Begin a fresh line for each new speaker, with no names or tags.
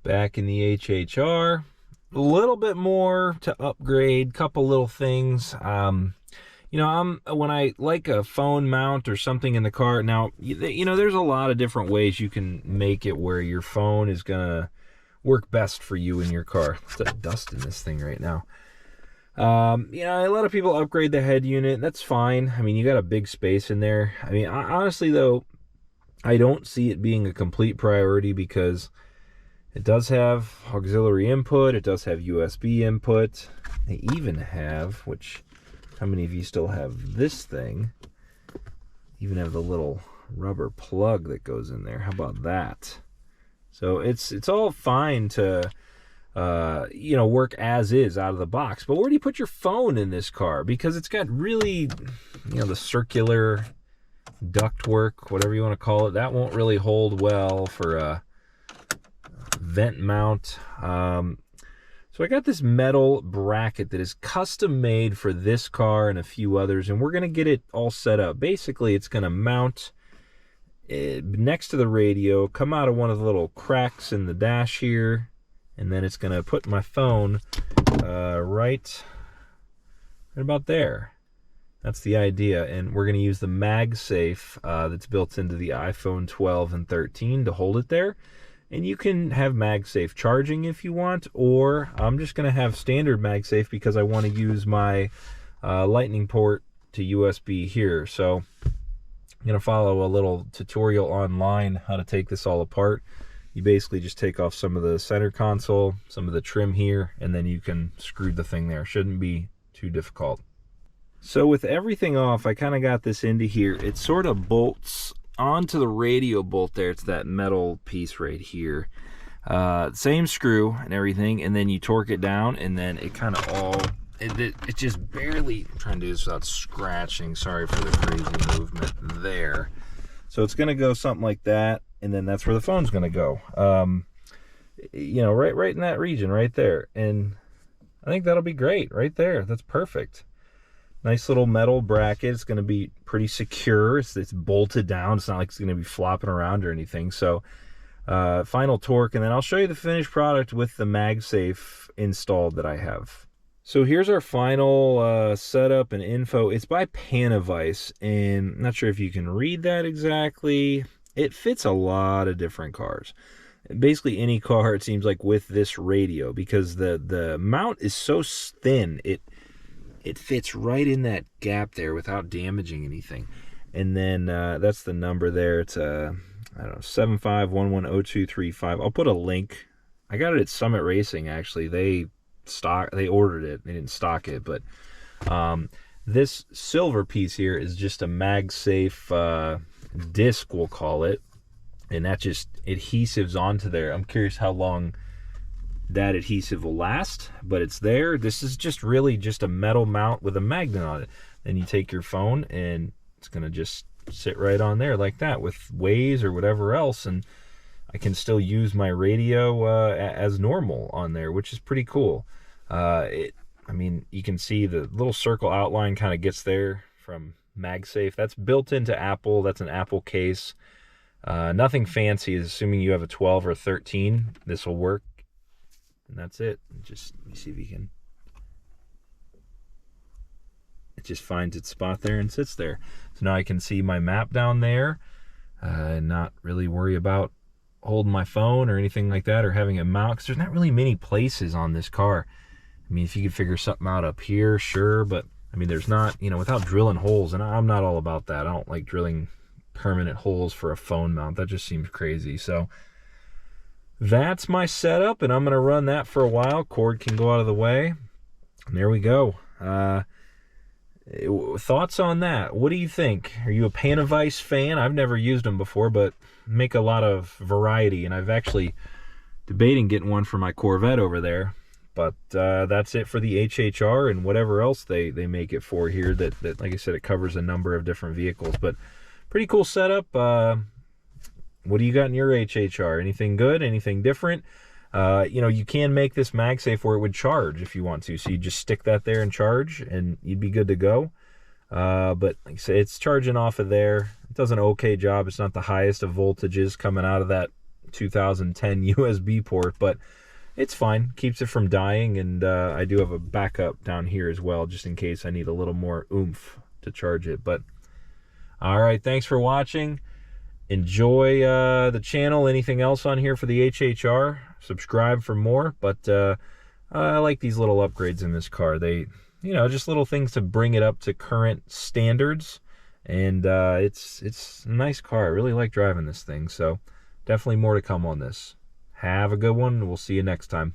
Back in the HHR, a little bit more to upgrade, couple little things. When I like a phone mount or something in the car, now, there's a lot of different ways you can make it where your phone is gonna work best for you in your car. There's dust in this thing right now. A lot of people upgrade the head unit. That's fine. I mean, you got a big space in there. I mean, honestly though, I don't see it being a complete priority because it does have auxiliary input. It does have USB input. They even have, which, how many of you still have this thing? Even have the little rubber plug that goes in there. How about that? So it's all fine to, work as is out of the box. But where do you put your phone in this car? Because it's got really, the circular ductwork, whatever you want to call it. That won't really hold well for a vent mount. So I got this metal bracket that is custom made for this car and a few others, and we're going to get it all set up. Basically, it's going to mount next to the radio, come out of one of the little cracks in the dash here, and then it's going to put my phone right about there. That's the idea, and we're going to use the Magsafe that's built into the iPhone 12 and 13 to hold it there. And you can have Magsafe charging if you want, or I'm just going to have standard Magsafe because I want to use my lightning port to USB here. So I'm going to follow a little tutorial online how to take this all apart. You basically just take off some of the center console, some of the trim here, and then you can screw the thing there. Shouldn't be too difficult. So with everything off, I kind of got this into here. It sort of bolts onto the radio bolt there. It's that metal piece right here. Same screw and everything, and then you torque it down, and then it kind of all, it just barely, I'm trying to do this without scratching. Sorry for the crazy movement there. So it's going to go something like that, and then that's where the phone's going to go. Right in that region right there. And I think that'll be great right there. That's perfect. Nice little metal bracket. It's going to be pretty secure. It's bolted down. It's not like it's going to be flopping around or anything. So final torque, and then I'll show you the finished product with the Magsafe installed that I have. So here's our final setup and info. It's by Panavise, and I'm not sure if you can read that exactly. It fits a lot of different cars. Basically any car, it seems like, with this radio, because the mount is so thin, it fits right in that gap there without damaging anything. And then that's the number there. It's I don't know, 75110235. I'll put a link. I got it at Summit Racing, actually. They ordered it. They didn't stock it, but this silver piece here is just a Magsafe disc, we'll call it, and that just adhesives onto there. I'm curious how long that adhesive will last, but it's there. This is just really just a metal mount with a magnet on it. Then you take your phone and it's gonna just sit right on there like that with Waze or whatever else, and I can still use my radio as normal on there, which is pretty cool. You can see the little circle outline kind of gets there from Magsafe. That's built into Apple. That's an Apple case. Nothing fancy. Assuming you have a 12 or 13, this will work. And that's it. Just, let me see if you can. It just finds its spot there and sits there. So now I can see my map down there and not really worry about holding my phone or anything like that, or having a mount, because there's not really many places on this car. I mean, if you could figure something out up here, sure, but I mean, there's not, without drilling holes, and I'm not all about that. I don't like drilling permanent holes for a phone mount. That just seems crazy. So that's my setup, and I'm going to run that for a while. Cord can go out of the way. And there we go. Thoughts on that? What do you think? Are you a Panavise fan? I've never used them before, but make a lot of variety, and I've actually debating getting one for my Corvette over there. But that's it for the HHR and whatever else they make it for here. That, like I said, it covers a number of different vehicles. But pretty cool setup. What do you got in your HHR? Anything good? Anything different? You can make this MagSafe where it would charge if you want to. So you just stick that there and charge, and you'd be good to go. But like I say, it's charging off of there. It does an okay job. It's not the highest of voltages coming out of that 2010 USB port, but it's fine. Keeps it from dying, and I do have a backup down here as well, just in case I need a little more oomph to charge it. But all right, thanks for watching. Enjoy the channel. Anything else on here for the HHR? Subscribe for more. But I like these little upgrades in this car. They, just little things to bring it up to current standards. And it's a nice car. I really like driving this thing. So definitely more to come on this. Have a good one. We'll see you next time.